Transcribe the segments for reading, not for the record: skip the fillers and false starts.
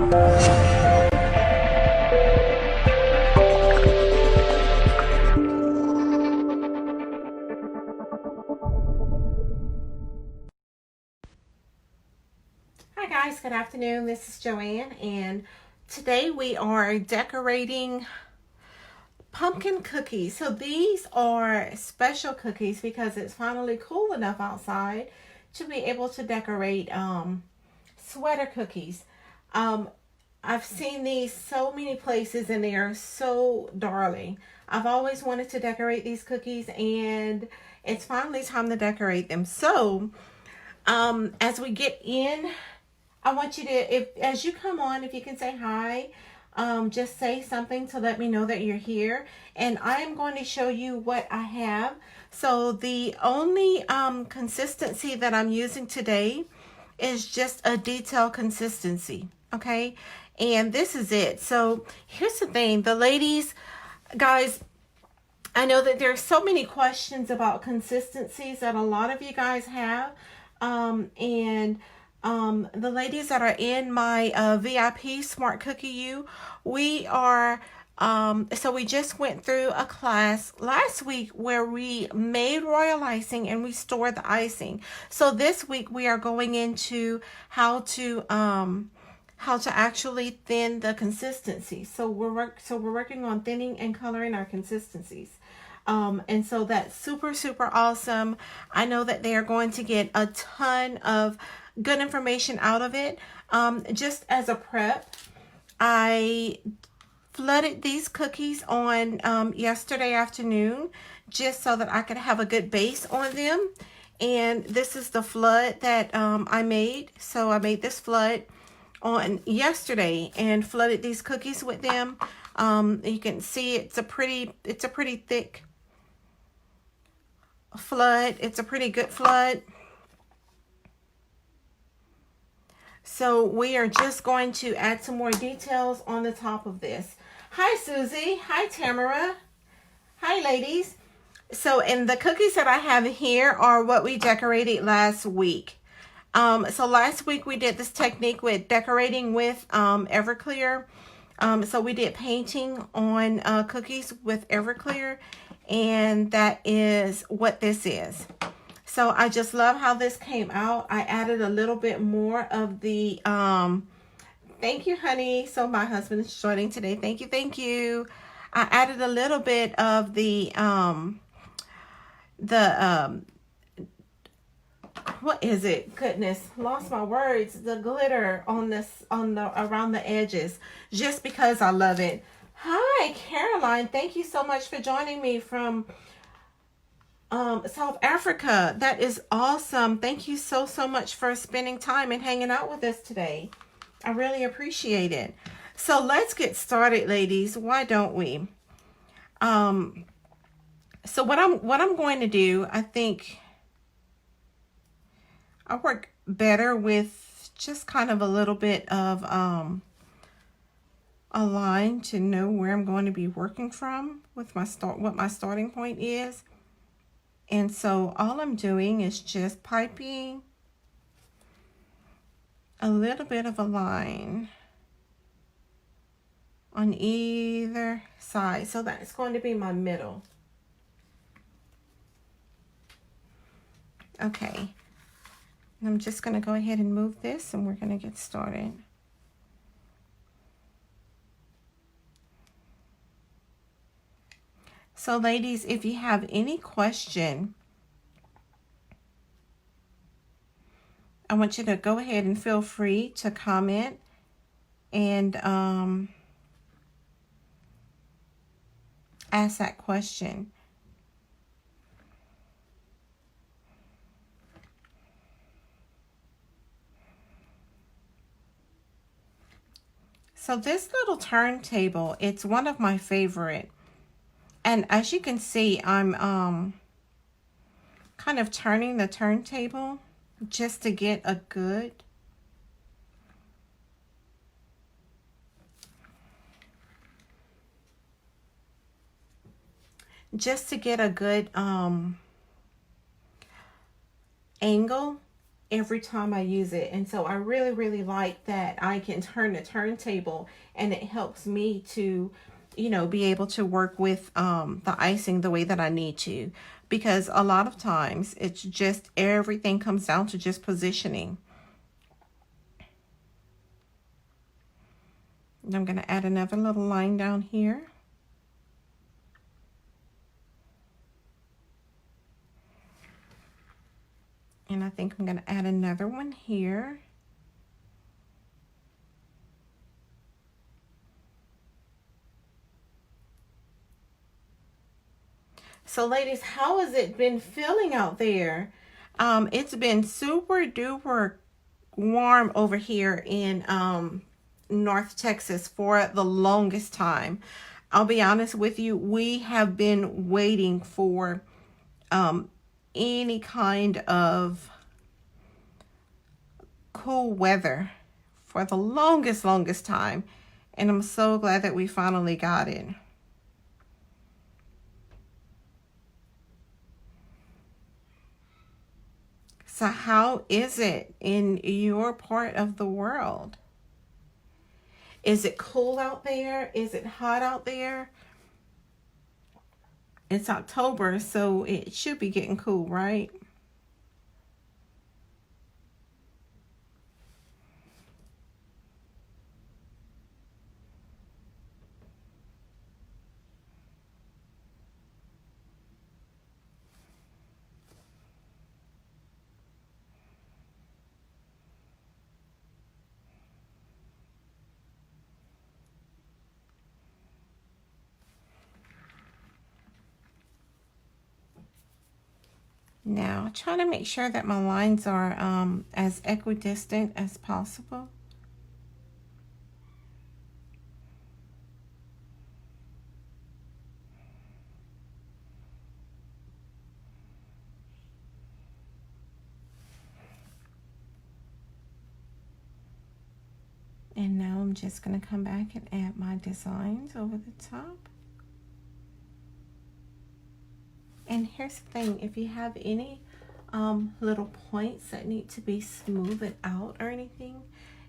Hi guys, good afternoon. This is JoAnn, and today we are decorating pumpkin cookies. So these are special cookies because it's finally cool enough outside to be able to decorate sweater cookies. I've seen these so many places and they are so darling. I've always wanted to decorate these cookies and it's finally time to decorate them. So as we get in, I want you to, as you come on, if you can say hi, just say something to let me know that you're here. And I am going to show you what I have. So the only consistency that I'm using today is just a detail consistency, okay? And this is it. So here's the thing, the ladies, guys, I know that there's so many questions about consistencies that a lot of you guys have. The ladies that are in my VIP Smart Cookie U, we are, so we just went through a class last week where we made royal icing and we stored the icing. So this week we are going into how to actually thin the consistency. So we're working on thinning and coloring our consistencies. And so that's super, super awesome. I know that they are going to get a ton of good information out of it. Just as a prep, I flooded these cookies on yesterday afternoon just so that I could have a good base on them. And this is the flood that I made. So I made this flood on yesterday and flooded these cookies with them. You can see it's a pretty thick flood. It's a pretty good flood. So we are just going to add some more details on the top of this. Hi Susie, hi Tamara, hi ladies. So and the cookies that I have here are what we decorated last week. So last week we did this technique with decorating with Everclear. So we did painting on cookies with Everclear, and that is what this is. So I just love how this came out. I added a little bit more of the, thank you, honey. So my husband is joining today. Thank you, thank you. I added a little bit of the what is it? Goodness, lost my words. The glitter on this, around the edges, just because I love it. Hi, Caroline. Thank you so much for joining me from South Africa. That is awesome. Thank you so much for spending time and hanging out with us today. I really appreciate it. So let's get started, ladies. Why don't we? So what I'm going to do, I think I work better with just kind of a little bit of a line to know where I'm going to be working from with my what my starting point is. And so all I'm doing is just piping a little bit of a line on either side. So that's going to be my middle. Okay. I'm just going to go ahead and move this and we're going to get started. So ladies, if you have any question, I want you to go ahead and feel free to comment and ask that question. So this little turntable, it's one of my favorite. And as you can see, I'm kind of turning the turntable just to get a good angle every time I use it. And so I really, really like that I can turn the turntable, and it helps me to, you know, be able to work with the icing the way that I need to. Because a lot of times it's just everything comes down to just positioning. And I'm going to add another little line down here. And I think I'm going to add another one here. So ladies, how has it been feeling out there? It's been super duper warm over here in North Texas for the longest time. I'll be honest with you, we have been waiting for any kind of cool weather for the longest time. And I'm so glad that we finally got it. So how is it in your part of the world? Is it cool out there? Is it hot out there? It's October, so it should be getting cool, right? Now, trying to make sure that my lines are as equidistant as possible. And now I'm just going to come back and add my designs over the top. And here's the thing, if you have any little points that need to be smoothed out or anything,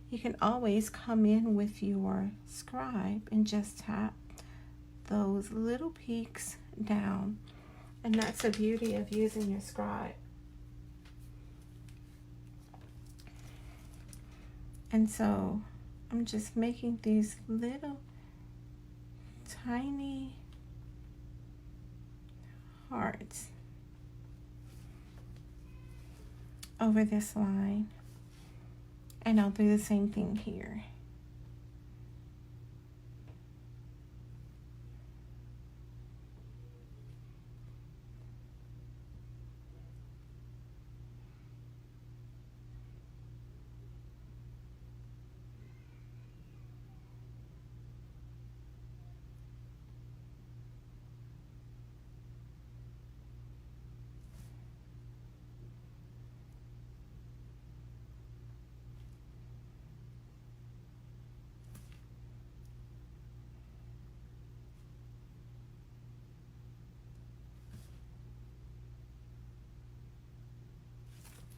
you can always come in with your scribe and just tap those little peaks down. And that's the beauty of using your scribe. And so I'm just making these little tiny hearts over this line, and I'll do the same thing here.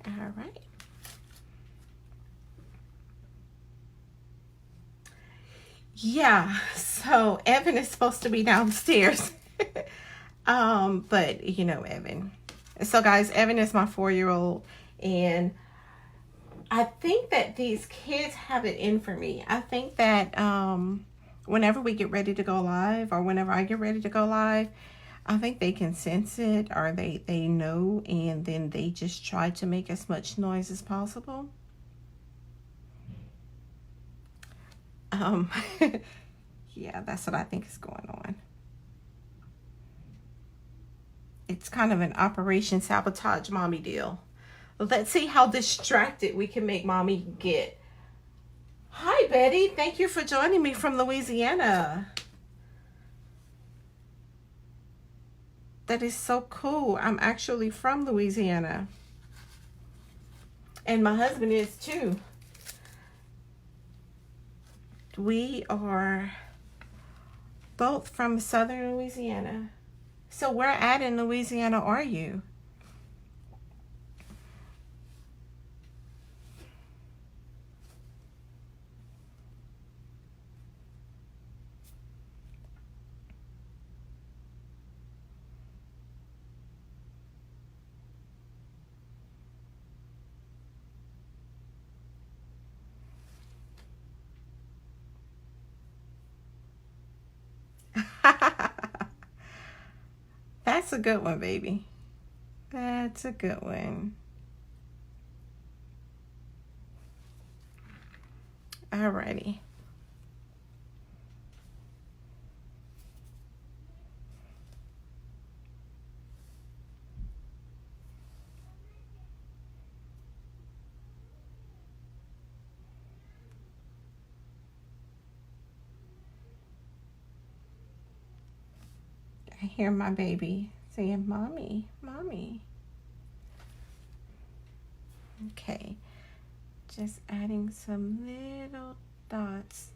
All right. Yeah, so Evan is supposed to be downstairs. But you know, Evan. So guys, Evan is my 4-year-old, and I think that these kids have it in for me. I think that whenever we get ready to go live, or whenever I get ready to go live, I think they can sense it, or they know, and then they just try to make as much noise as possible. Yeah, that's what I think is going on. It's kind of an Operation Sabotage Mommy deal. Let's see how distracted we can make Mommy get. Hi, Betty. Thank you for joining me from Louisiana. That is so cool. I'm actually from Louisiana. And my husband is too. We are both from southern Louisiana. So where at in Louisiana are you? That's a good one, baby. That's a good one. Alrighty. I hear my baby saying, "Mommy, mommy." Okay, just adding some little dots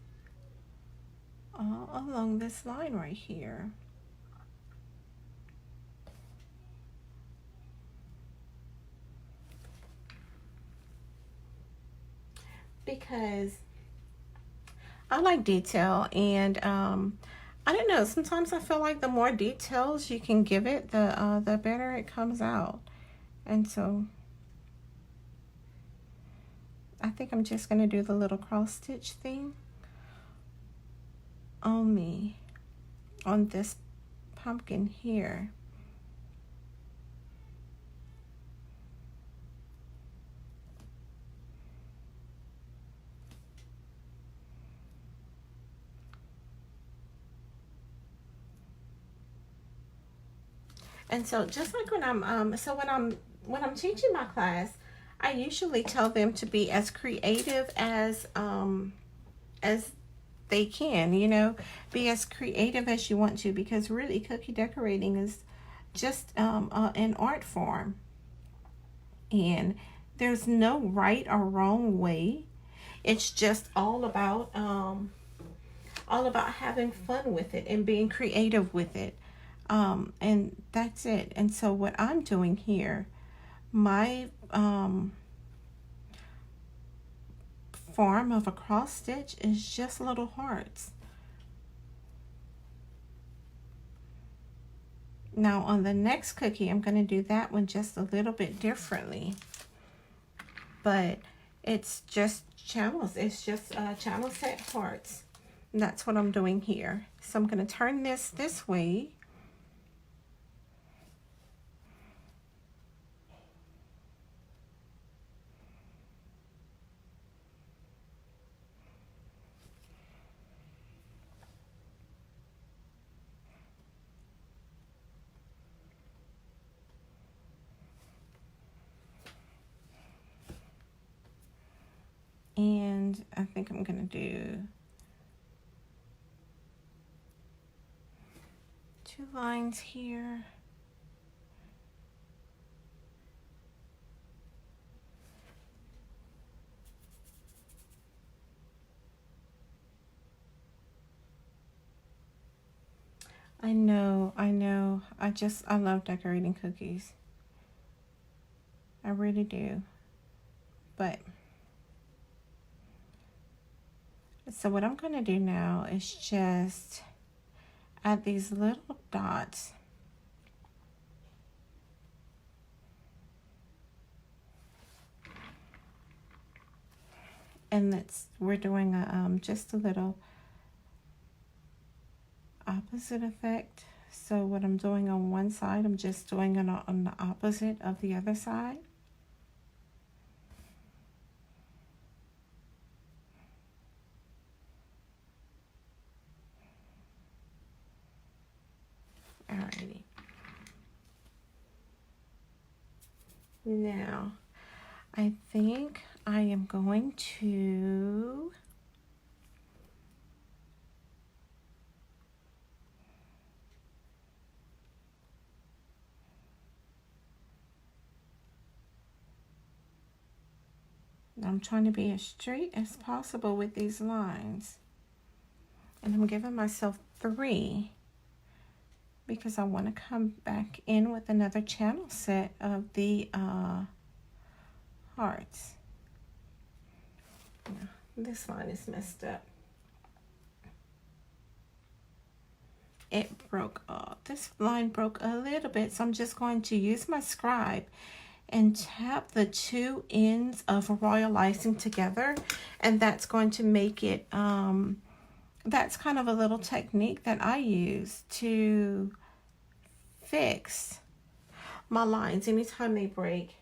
all along this line right here. Because I like detail, and I don't know, sometimes I feel like the more details you can give it, the better it comes out. And so I think I'm just going to do the little cross stitch thing on this pumpkin here. And so just like when I'm teaching my class, I usually tell them to be as creative as they can, you know, be as creative as you want to, because really cookie decorating is just an art form, and there's no right or wrong way. It's just all about having fun with it and being creative with it. And that's it. And so what I'm doing here, my form of a cross stitch is just little hearts. Now on the next cookie, I'm going to do that one just a little bit differently, but it's just channels. It's just channel set hearts. And that's what I'm doing here. So I'm going to turn this way. And I think I'm going to do 2 lines here. I know. I love decorating cookies. I really do. But so what I'm going to do now is just add these little dots. And we're doing just a little opposite effect. So what I'm doing on one side, I'm just doing it on the opposite of the other side. Alrighty. Now, I think I am going to I'm trying to be as straight as possible with these lines. And I'm giving myself 3 because I want to come back in with another channel set of the hearts. This line is messed up. It broke off. This line broke a little bit, so I'm just going to use my scribe and tap the 2 ends of royal icing together, and that's going to make it that's kind of a little technique that I use to fix my lines anytime they break.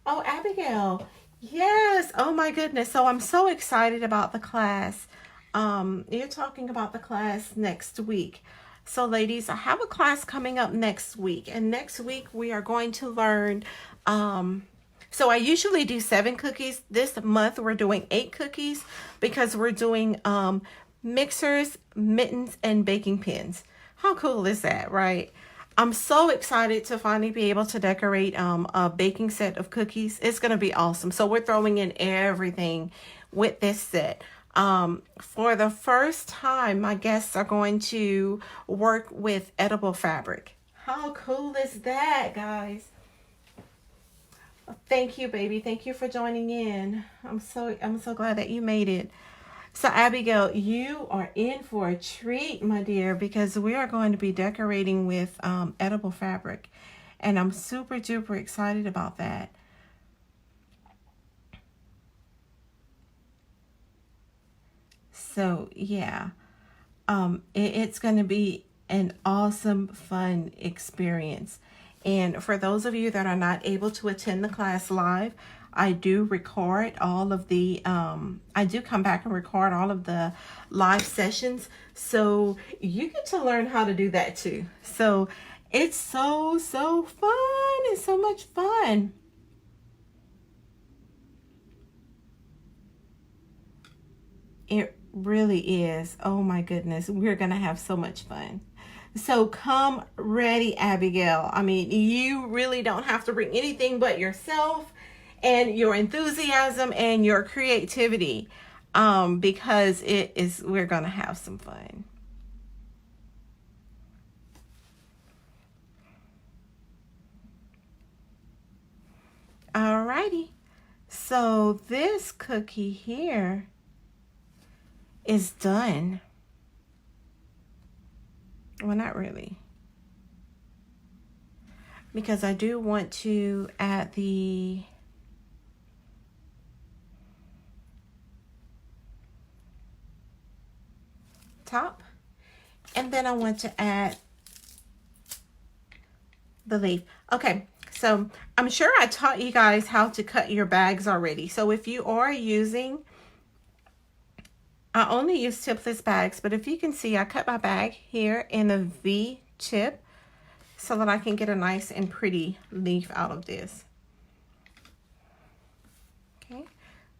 Oh, Abigail. Yes. Oh my goodness. So I'm so excited about the class. You're talking about the class next week. So ladies, I have a class coming up next week. And next week we are going to learn, so I usually do 7 cookies. This month we're doing 8 cookies because we're doing mixers, mittens, and baking pins. How cool is that, right? I'm so excited to finally be able to decorate a baking set of cookies. It's going to be awesome. So we're throwing in everything with this set. For the first time, my guests are going to work with edible fabric. How cool is that, guys? Thank you, baby. Thank you for joining in. I'm so glad that you made it. So Abigail, you are in for a treat, my dear, because we are going to be decorating with edible fabric. And I'm super duper excited about that. So yeah, it's going to be an awesome, fun experience. And for those of you that are not able to attend the class live, I do record all of the, I do come back and record all of the live sessions. So you get to learn how to do that too. So it's so fun. It's so much fun. It really is. Oh my goodness. We're going to have so much fun. So come ready, Abigail. I mean, you really don't have to bring anything but yourself and your enthusiasm and your creativity, because we're going to have some fun. Alrighty. So this cookie here is done. Well, not really, because I do want to add the top, and then I want to add the leaf. Okay, so I'm sure I taught you guys how to cut your bags already. So if you are using, I only use tipless bags, but if you can see, I cut my bag here in a V tip so that I can get a nice and pretty leaf out of this. Okay,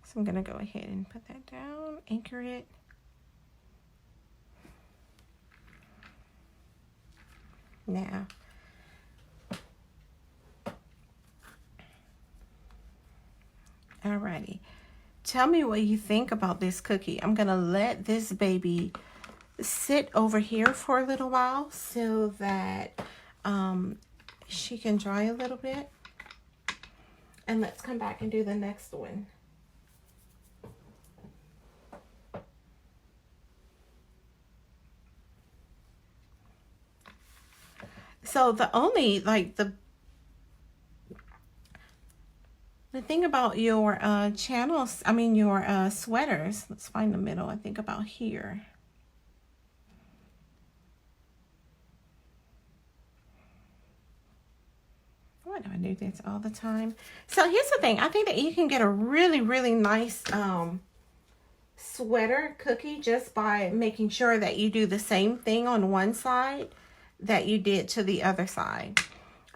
so I'm gonna go ahead and put that down, anchor it. Now, alrighty. Tell me what you think about this cookie. I'm gonna let this baby sit over here for a little while so that she can dry a little bit. And let's come back and do the next one. So the only, like, the thing about your channels, I mean your sweaters, let's find the middle, I think about here. Why do I do this all the time? So here's the thing, I think that you can get a really nice sweater cookie just by making sure that you do the same thing on one side that you did to the other side.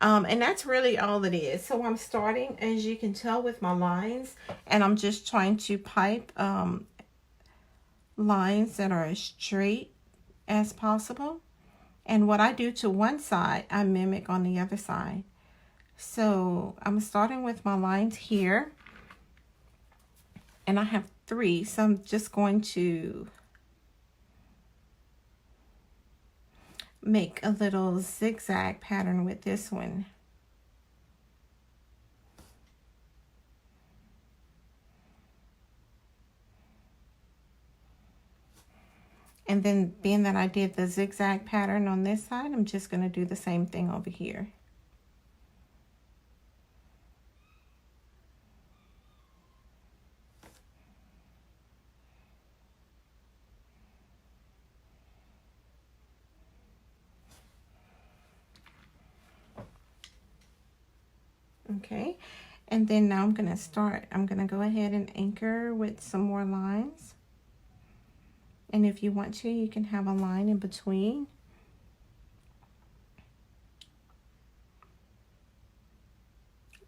And that's really all it is. So I'm starting, as you can tell, with my lines, and I'm just trying to pipe lines that are as straight as possible. And what I do to one side, I mimic on the other side. So I'm starting with my lines here, and I have 3, so I'm just going to make a little zigzag pattern with this one. And then being that I did the zigzag pattern on this side, I'm just going to do the same thing over here. Okay, and then now I'm going to go ahead and anchor with some more lines. And if you want to, you can have a line in between.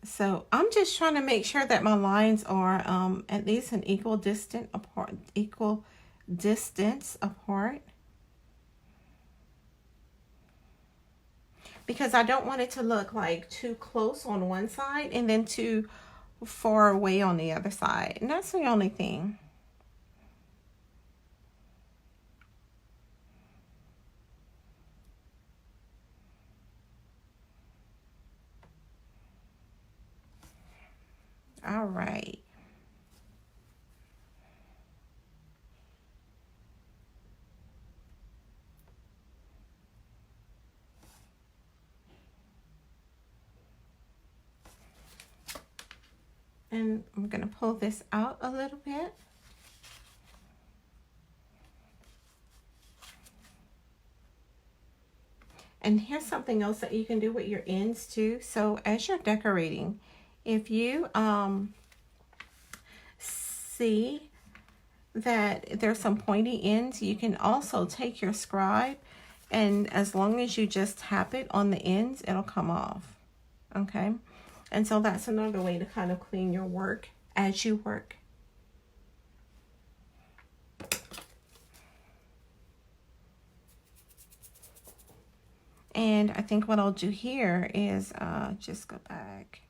So I'm just trying to make sure that my lines are at least an equal distance apart. Because I don't want it to look like too close on one side and then too far away on the other side. And that's the only thing. All right. And I'm going to pull this out a little bit. And here's something else that you can do with your ends too. So as you're decorating, if you see that there's some pointy ends, you can also take your scribe, and as long as you just tap it on the ends, it'll come off. Okay, and so that's another way to kind of clean your work as you work. And I think what I'll do here is just go back.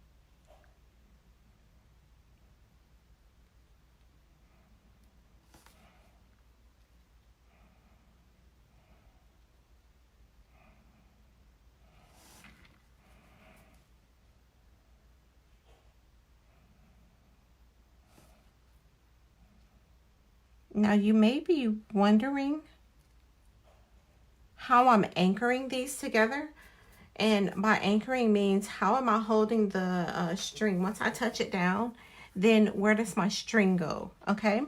Now you may be wondering how I'm anchoring these together. And by anchoring means, how am I holding the string? Once I touch it down, then where does my string go? Okay.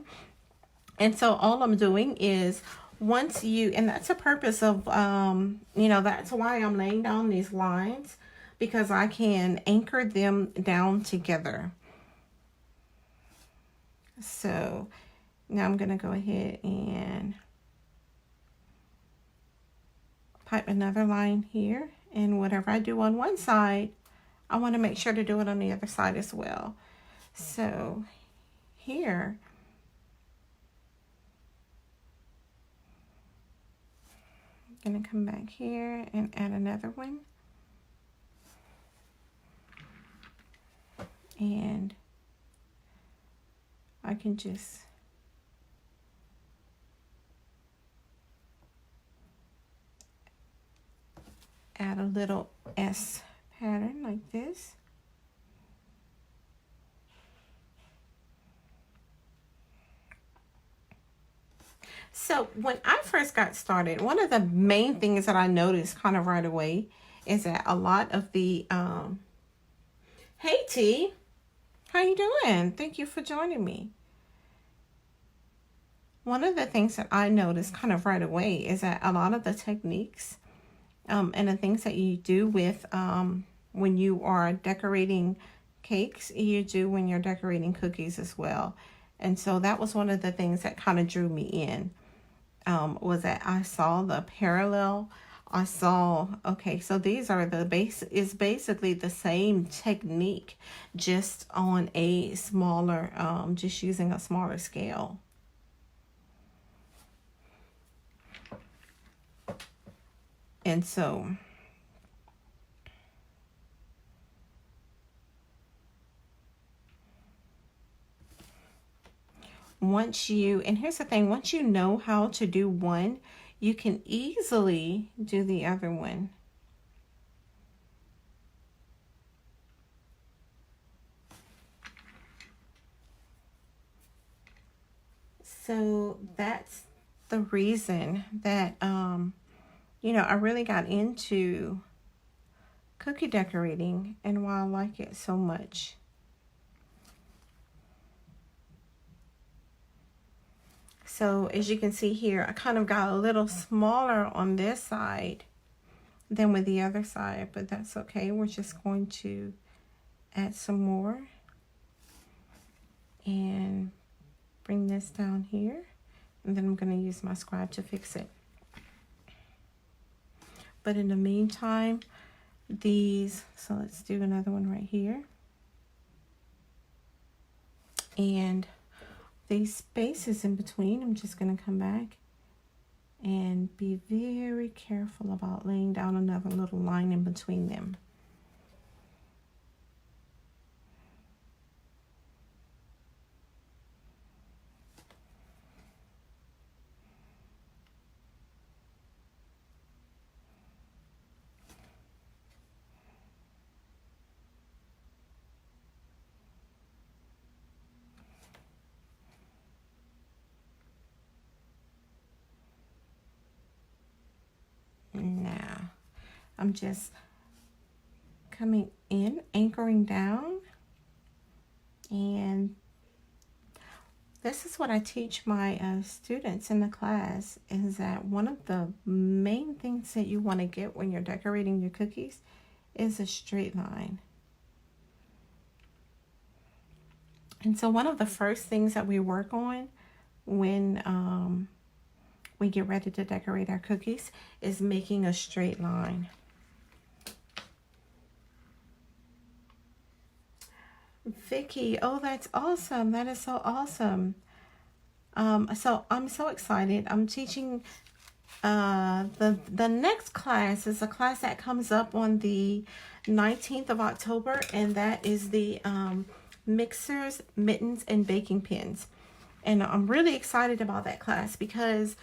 And so all I'm doing is once you, and that's the purpose of, you know, that's why I'm laying down these lines, because I can anchor them down together. So now I'm going to go ahead and pipe another line here. And whatever I do on one side, I want to make sure to do it on the other side as well. So here, I'm going to come back here and add another one. And I can just add a little S pattern like this. So when I first got started, one of the main things that I noticed kind of right away is that a lot of the, hey T, how you doing? Thank you for joining me. One of the things that I noticed kind of right away is that a lot of the techniques and the things that you do with when you are decorating cakes, you do when you're decorating cookies as well. And so that was one of the things that kind of drew me in, was that I saw the parallel. I saw, okay, so these are the base, is basically the same technique, just on a smaller, just using a smaller scale. And so once you, and here's the thing, once you know how to do one, you can easily do the other one. So that's the reason that, you know, I really got into cookie decorating and why I like it so much. So as you can see here, I kind of got a little smaller on this side than with the other side, but that's okay. We're just going to add some more and bring this down here. And then I'm going to use my scribe to fix it. But in the meantime, so let's do another one right here. And these spaces in between, I'm just going to come back and be very careful about laying down another little line in between them. Now, I'm just coming in, anchoring down, and this is what I teach my students in the class, is that one of the main things that you want to get when you're decorating your cookies is a straight line. And so one of the first things that we work on when we get ready to decorate our cookies is making a straight line. Vicky, oh, that's awesome. That is so awesome. So I'm so excited. I'm teaching the next class is a class that comes up on the 19th of October, and that is the mixers, mittens, and baking pins. And I'm really excited about that class because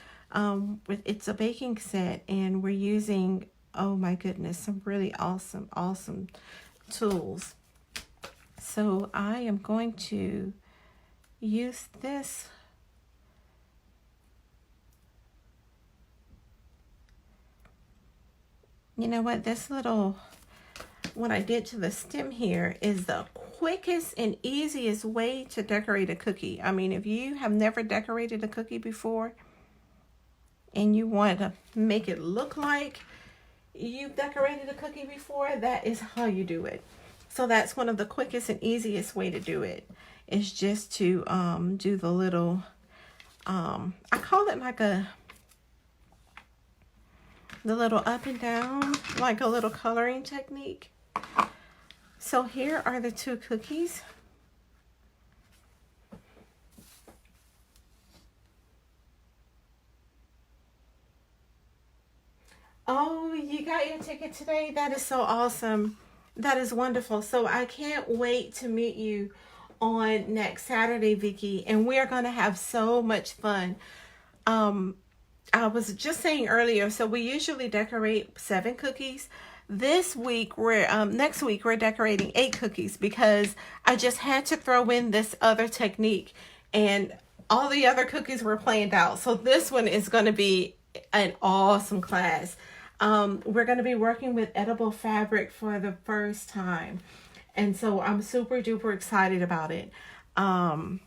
it's a baking set, and we're using, oh my goodness, some really awesome tools. So I am going to use this. You know what, what I did to the stem here is the quickest and easiest way to decorate a cookie. I mean, if you have never decorated a cookie before and you want to make it look like you've decorated a cookie before, that is how you do it. So that's one of the quickest and easiest way to do it, is just to do the little, I call it like the little up and down, like a little coloring technique. So here are the two cookies. Oh, you got your ticket today? That is so awesome. That is wonderful. So I can't wait to meet you on next Saturday, Vicky, and we are going to have so much fun. I was just saying earlier, so we usually decorate 7 cookies. This week, next week, we're decorating 8 cookies because I just had to throw in this other technique, and all the other cookies were planned out. So this one is going to be an awesome class. We're going to be working with edible fabric for the first time. And so I'm super duper excited about it. And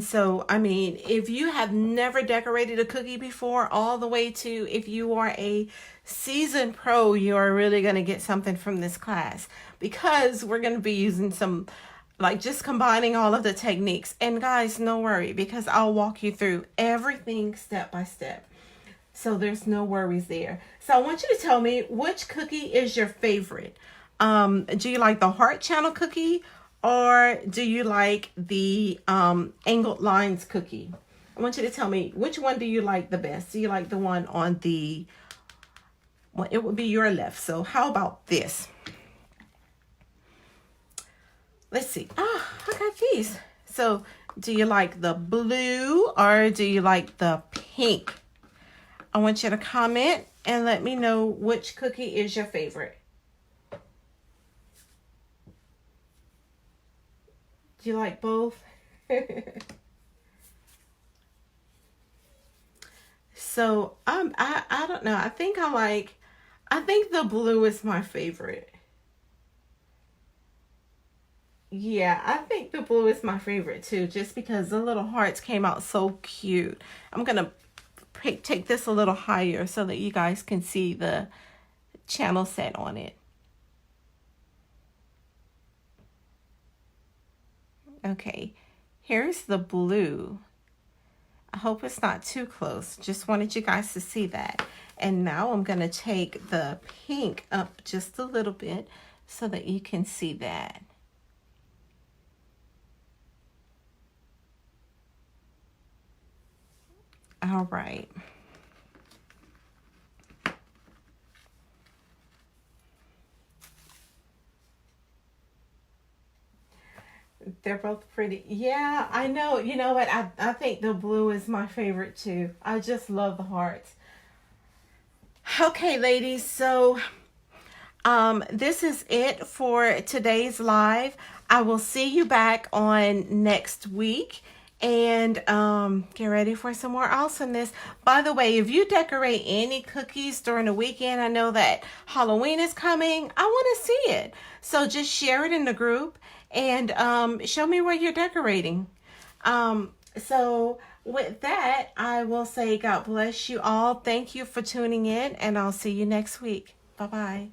so, I mean, if you have never decorated a cookie before, all the way to if you are a seasoned pro, you are really going to get something from this class, because we're going to be using some, like, just combining all of the techniques. And guys, no worry, because I'll walk you through everything step by step. So there's no worries there. So I want you to tell me, which cookie is your favorite? Do you like the heart channel cookie, or do you like the angled lines cookie? I want you to tell me, which one do you like the best? Do you like the one on the, well, it would be your left. So how about this? Let's see. Oh, I got these. So do you like the blue or do you like the pink? I want you to comment and let me know which cookie is your favorite. Do you like both? So I don't know. I think the blue is my favorite. Yeah, I think the blue is my favorite too, just because the little hearts came out so cute. I'm gonna take this a little higher so that you guys can see the channel set on it. Okay, here's the blue. I hope it's not too close. Just wanted you guys to see that. And now I'm going to take the pink up just a little bit so that you can see that. All right. They're both pretty. Yeah, I know. You know what? I think the blue is my favorite too. I just love the hearts. Okay, ladies. So this is it for today's live. I will see you back on next week. And get ready for some more awesomeness. By the way, if you decorate any cookies during the weekend, I know that Halloween is coming. I want to see it. So just share it in the group and show me where you're decorating. So with that, I will say God bless you all. Thank you for tuning in, and I'll see you next week. Bye-bye.